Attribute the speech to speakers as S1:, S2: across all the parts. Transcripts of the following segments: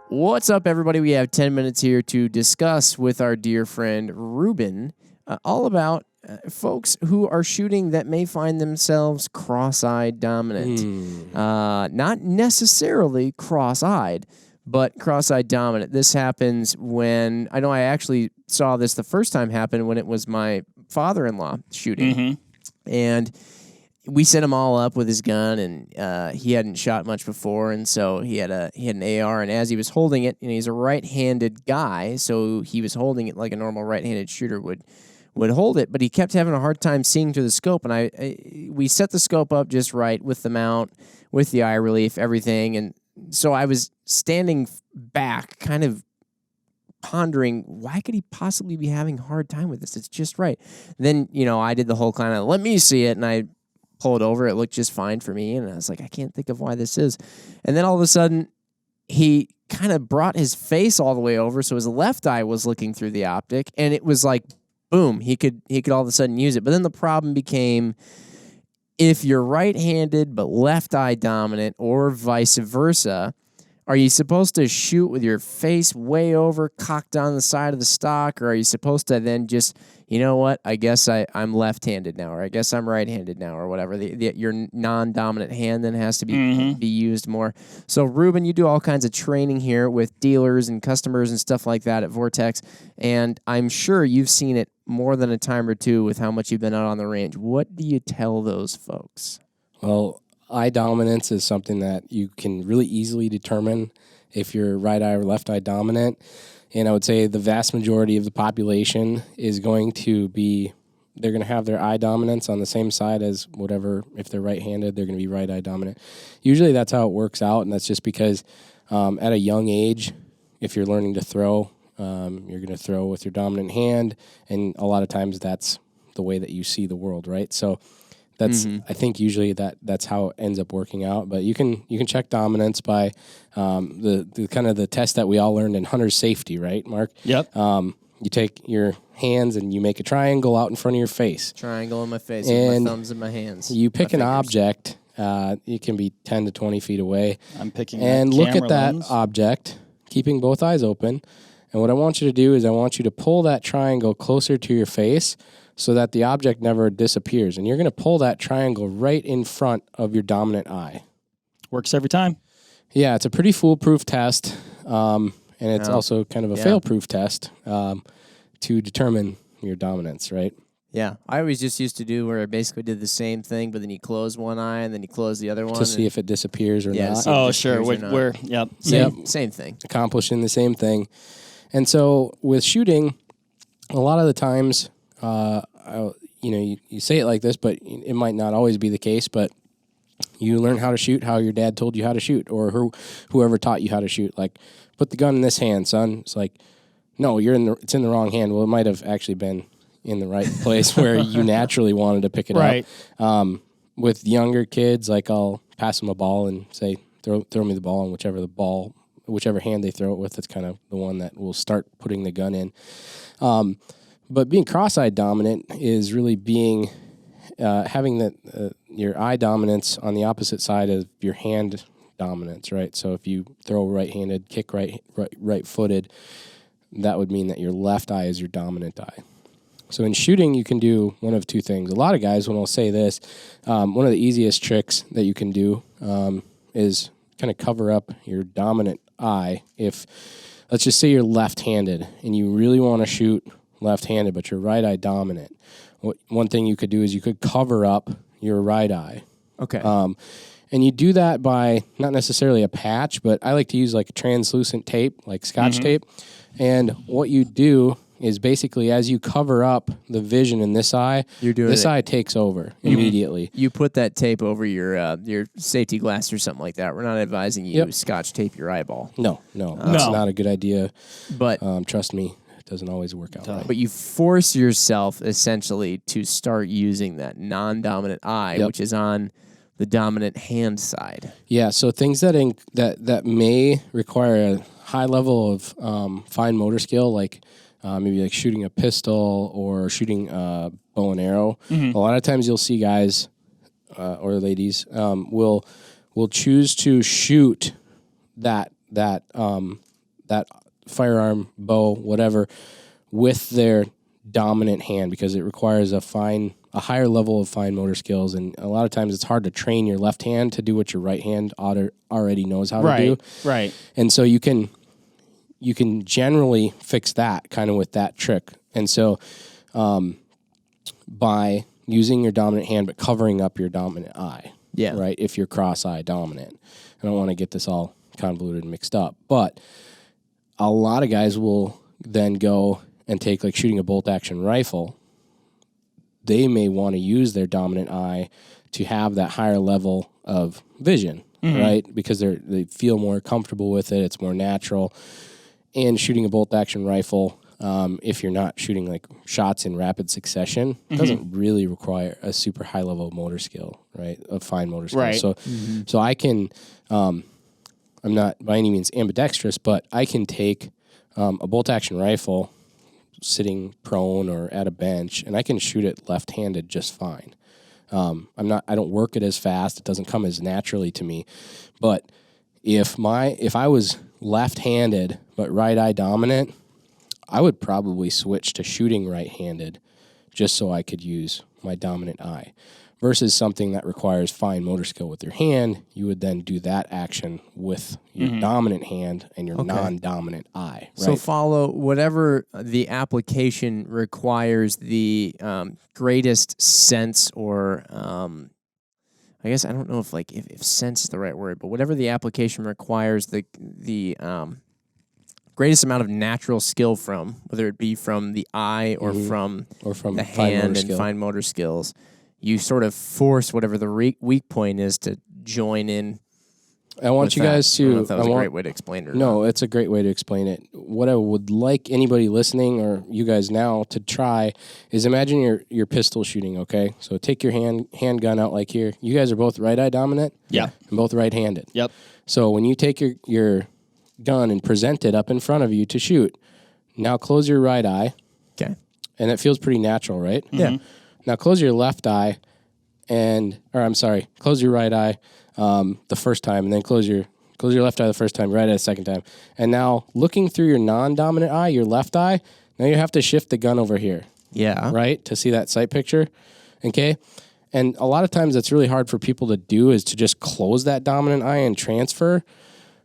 S1: What's up, everybody? We have 10 minutes here to discuss with our dear friend Reuben all about folks who are shooting that may find themselves cross-eye dominant. Not necessarily cross-eyed, but cross-eye dominant. This happens when, I know I actually saw this the first time happen when it was my father-in-law shooting. And we set him all up with his gun, and he hadn't shot much before, and so he had an AR, and as he was holding it, and he's a right-handed guy, so he was holding it like a normal right-handed shooter would hold it, but he kept having a hard time seeing through the scope, and we set the scope up just right with the mount, with the eye relief, everything, and so I was standing back, kind of pondering, why could he possibly be having a hard time with this? It's just right. Then, I did the whole kind of, let me see it, and I pulled over. It looked just fine for me, and I was like, I can't think of why this is. And then all of a sudden, he kind of brought his face all the way over, so his left eye was looking through the optic, and it was like, boom, he could all of a sudden use it. But then the problem became, if you're right-handed but left eye dominant, or vice versa, are you supposed to shoot with your face way over, cocked on the side of the stock, or are you supposed to then just, you know what, I guess I'm left-handed now, or I guess I'm right-handed now, or whatever. Your non-dominant hand then has to be used more. So, Reuben, you do all kinds of training here with dealers and customers and stuff like that at Vortex, and I'm sure you've seen it more than a time or two with how much you've been out on the range. What do you tell those folks?
S2: Well, eye dominance is something that you can really easily determine if you're right eye or left eye dominant. And I would say the vast majority of the population is going to be, they're going to have their eye dominance on the same side as whatever. If they're right-handed, they're going to be right eye dominant. Usually that's how it works out, and that's just because at a young age, if you're learning to throw, you're going to throw with your dominant hand, and a lot of times that's the way that you see the world, right? So that's I think usually that's how it ends up working out. But you can check dominance by the kind of the test that we all learned in hunter's safety, right, Mark?
S3: Yep.
S2: You take your hands and you make a triangle out in front of your face.
S1: Triangle in my face with my thumbs in my hands.
S2: You pick an object. It can be 10 to 20 feet away.
S3: I'm picking
S2: and look at that
S3: lens.
S2: object, keeping both eyes open. And what I want you to do is I want you to pull that triangle closer to your face so that the object never disappears. And you're going to pull that triangle right in front of your dominant eye.
S3: Works every time.
S2: Yeah, it's a pretty foolproof test, and it's also kind of a fail-proof test to determine your dominance, right?
S1: Yeah, I always just used to do where I basically did the same thing, but then you close one eye and then you close the other one.
S2: To see if it disappears or not.
S3: Oh, sure.
S1: Same thing.
S2: Accomplishing the same thing. And so with shooting, a lot of the times, you say it like this, but it might not always be the case, but you learn how to shoot how your dad told you how to shoot, or whoever taught you how to shoot. Like, put the gun in this hand, son. It's like, no, it's in the wrong hand. Well, it might have actually been in the right place where you naturally wanted to pick it up. With younger kids, like, I'll pass them a ball and say, throw me the ball, and whichever hand they throw it with, that's kind of the one that will start putting the gun in. But being cross-eye dominant is really being having your eye dominance on the opposite side of your hand dominance, right? So if you throw right-handed, kick right-footed, that would mean that your left eye is your dominant eye. So in shooting, you can do one of two things. A lot of guys, when I'll say this, one of the easiest tricks that you can do is kind of cover up your dominant eye. If, let's just say you're left-handed and you really want to shoot left-handed, but you're right eye dominant. One thing you could do is you could cover up your right eye.
S1: Okay.
S2: And you do that by not necessarily a patch, but I like to use like a translucent tape, like Scotch tape. And what you do is basically as you cover up the vision in this eye, eye takes over immediately.
S1: You put that tape over your safety glass or something like that. We're not advising you Scotch tape your eyeball.
S2: No, that's not a good idea.
S1: But
S2: trust me, it doesn't always work out right.
S1: But you force yourself essentially to start using that non-dominant eye, which is on the dominant hand side.
S2: Yeah, so things that may require a high level of fine motor skill, like maybe like shooting a pistol or shooting a bow and arrow. A lot of times you'll see guys or ladies will choose to shoot that that firearm, bow, whatever, with their dominant hand, because it requires a higher level of fine motor skills, and a lot of times it's hard to train your left hand to do what your right hand already knows how to do.
S3: Right.
S2: And so you can generally fix that kind of with that trick. And so by using your dominant hand but covering up your dominant eye, right, if you're cross-eye dominant. I don't want to get this all convoluted and mixed up, but a lot of guys will then go and take, like, shooting a bolt-action rifle. They may want to use their dominant eye to have that higher level of vision, right? Because they feel more comfortable with it. It's more natural. And shooting a bolt-action rifle, if you're not shooting, like, shots in rapid succession, doesn't really require a super high level of motor skill, right? Of fine motor skill.
S3: Right.
S2: So I can, I'm not by any means ambidextrous, but I can take a bolt-action rifle sitting prone or at a bench, and I can shoot it left-handed just fine. I don't work it as fast. It doesn't come as naturally to me. But if I was left-handed but right eye dominant, I would probably switch to shooting right-handed just so I could use my dominant eye. Versus something that requires fine motor skill with your hand, you would then do that action with your dominant hand and your non-dominant eye. Right?
S1: So follow whatever the application requires the greatest sense, or I guess I don't know if sense is the right word, but whatever the application requires the greatest amount of natural skill from, whether it be from the eye or from the hand and fine motor skills. You sort of force whatever the weak point is to join in.
S2: I want you guys to.
S1: I don't know if that was a great way to explain it.
S2: No, it's a great way to explain it. What I would like anybody listening, or you guys now, to try is imagine your pistol shooting. Okay, so take your handgun out like here. You guys are both right eye dominant.
S3: Yeah,
S2: and both right handed.
S3: Yep.
S2: So when you take your gun and present it up in front of you to shoot, now close your right eye.
S1: Okay.
S2: And it feels pretty natural, right?
S1: Yeah.
S2: Now close your left eye, close your right eye the first time, and then close your left eye the first time, right eye the second time. And now looking through your non-dominant eye, your left eye, now you have to shift the gun over here.
S1: Yeah.
S2: Right? To see that sight picture. Okay? And a lot of times that's really hard for people to do, is to just close that dominant eye and transfer.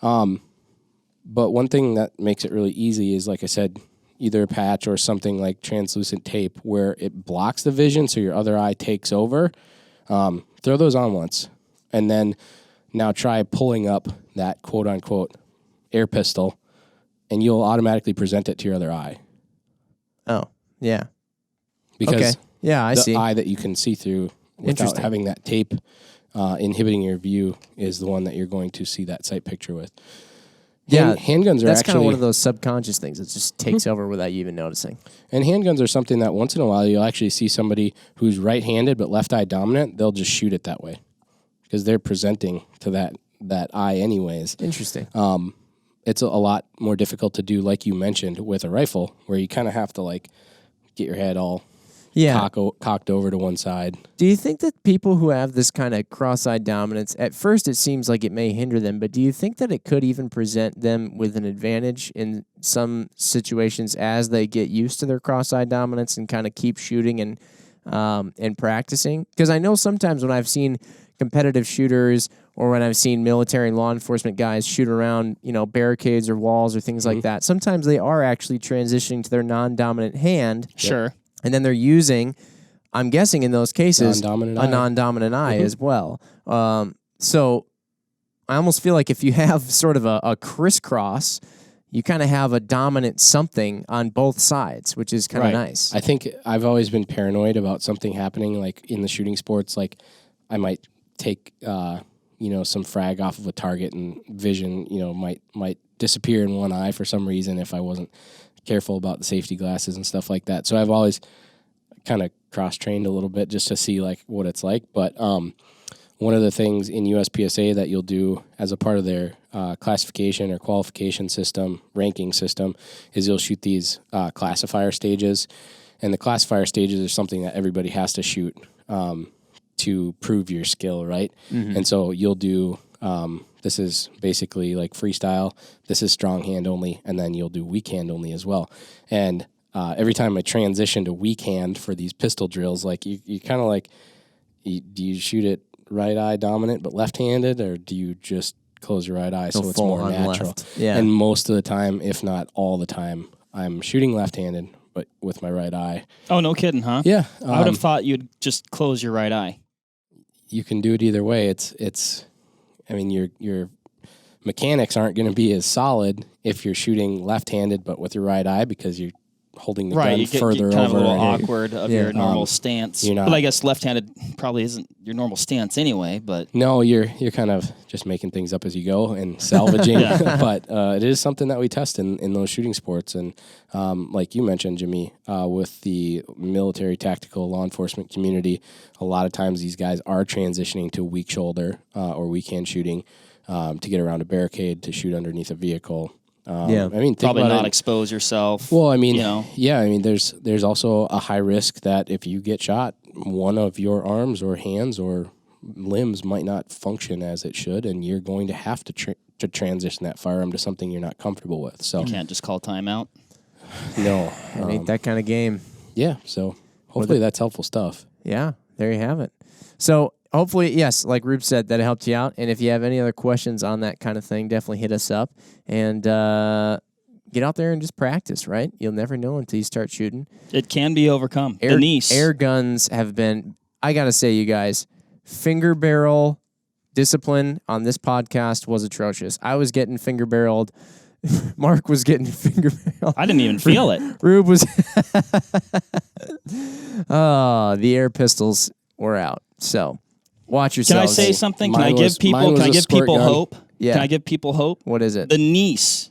S2: But one thing that makes it really easy is, like I said, either a patch or something like translucent tape where it blocks the vision so your other eye takes over. Throw those on once. And then now try pulling up that quote-unquote air pistol, and you'll automatically present it to your other eye.
S1: Oh, yeah.
S2: Because
S1: I see.
S2: The eye that you can see through without having that tape inhibiting your view is the one that you're going to see that sight picture with. Handguns are
S1: that's
S2: actually
S1: kind of one of those subconscious things that just takes over without you even noticing.
S2: And handguns are something that once in a while you'll actually see somebody who's right-handed but left eye dominant. They'll just shoot it that way because they're presenting to that eye anyways.
S1: Interesting.
S2: It's a lot more difficult to do, like you mentioned, with a rifle, where you kind of have to like get your head all cocked over to one side.
S1: Do you think that people who have this kind of cross-eye dominance, at first it seems like it may hinder them, but do you think that it could even present them with an advantage in some situations as they get used to their cross-eye dominance and kind of keep shooting and practicing? Because I know sometimes when I've seen competitive shooters or when I've seen military and law enforcement guys shoot around, barricades or walls or things like that, sometimes they are actually transitioning to their non-dominant hand.
S3: Sure.
S1: And then they're using, I'm guessing in those cases,
S2: non-dominant
S1: non-dominant eye as well. So I almost feel like if you have sort of a crisscross, you kind of have a dominant something on both sides, which is kind of nice.
S2: I think I've always been paranoid about something happening, like in the shooting sports. Like I might take, some frag off of a target and vision, might disappear in one eye for some reason if I wasn't careful about the safety glasses and stuff like that. So I've always kind of cross-trained a little bit just to see like what it's like. But one of the things in USPSA that you'll do as a part of their classification or qualification system, ranking system, is you'll shoot these classifier stages. And the classifier stages are something that everybody has to shoot to prove your skill, right? Mm-hmm. And so you'll do This is basically like freestyle. This is strong hand only, and then you'll do weak hand only as well. And every time I transition to weak hand for these pistol drills, like you kind of like, do you shoot it right eye dominant but left-handed, or do you just close your right eye so it's more natural?
S1: Left. Yeah.
S2: And most of the time, if not all the time, I'm shooting left-handed but with my right eye.
S3: Oh, no kidding, huh?
S2: Yeah.
S3: I would have thought you'd just close your right eye.
S2: You can do it either way. I mean, your mechanics aren't going to be as solid if you're shooting left-handed but with your right eye, because you're holding the gun further
S3: kind
S2: over.
S3: Of a little awkward of your normal stance. But I guess left-handed probably isn't your normal stance anyway. But
S2: no, you're kind of just making things up as you go and salvaging. But it is something that we test in those shooting sports. And like you mentioned, Jimmy, with the military, tactical, law enforcement community, a lot of times these guys are transitioning to weak shoulder or weak hand shooting to get around a barricade, to shoot underneath a vehicle. I mean,
S3: probably not expose yourself.
S2: Well, I mean, yeah, I mean, there's also a high risk that if you get shot, one of your arms or hands or limbs might not function as it should, and you're going to have to transition that firearm to something you're not comfortable with. So
S3: you can't just call timeout.
S2: No,
S1: it ain't that kind of game.
S2: Yeah, so hopefully that's helpful stuff.
S1: Yeah, there you have it. So hopefully, yes, like Rube said, that helped you out. And if you have any other questions on that kind of thing, definitely hit us up and get out there and just practice, right? You'll never know until you start shooting.
S3: It can be overcome.
S1: Air guns have been, I got to say, you guys, finger barrel discipline on this podcast was atrocious. I was getting finger barreled. Mark was getting finger barreled.
S3: I didn't even feel it.
S1: Rube was. The air pistols were out. So watch yourselves.
S3: Can I say something? Can I give people hope?
S1: Yeah.
S3: Can I give people hope?
S1: What is it?
S3: The niece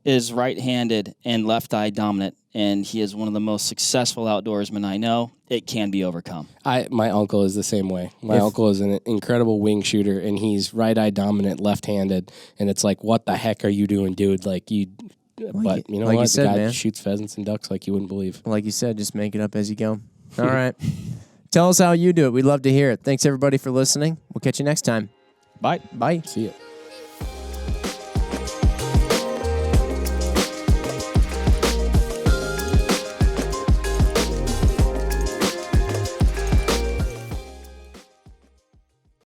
S3: is right-handed and left eye dominant, and he is one of the most successful outdoorsmen I know. It can be overcome.
S2: My uncle is the same way. My uncle is an incredible wing shooter, and he's right eye dominant, left-handed, and it's like, what the heck are you doing, dude? Like you. But you know
S1: like
S2: what?
S1: You said,
S2: the guy
S1: man,
S2: shoots pheasants and ducks like you wouldn't believe.
S1: Like you said, just make it up as you go. All right. Tell us how you do it. We'd love to hear it. Thanks, everybody, for listening. We'll catch you next time.
S3: Bye.
S1: Bye.
S2: See ya.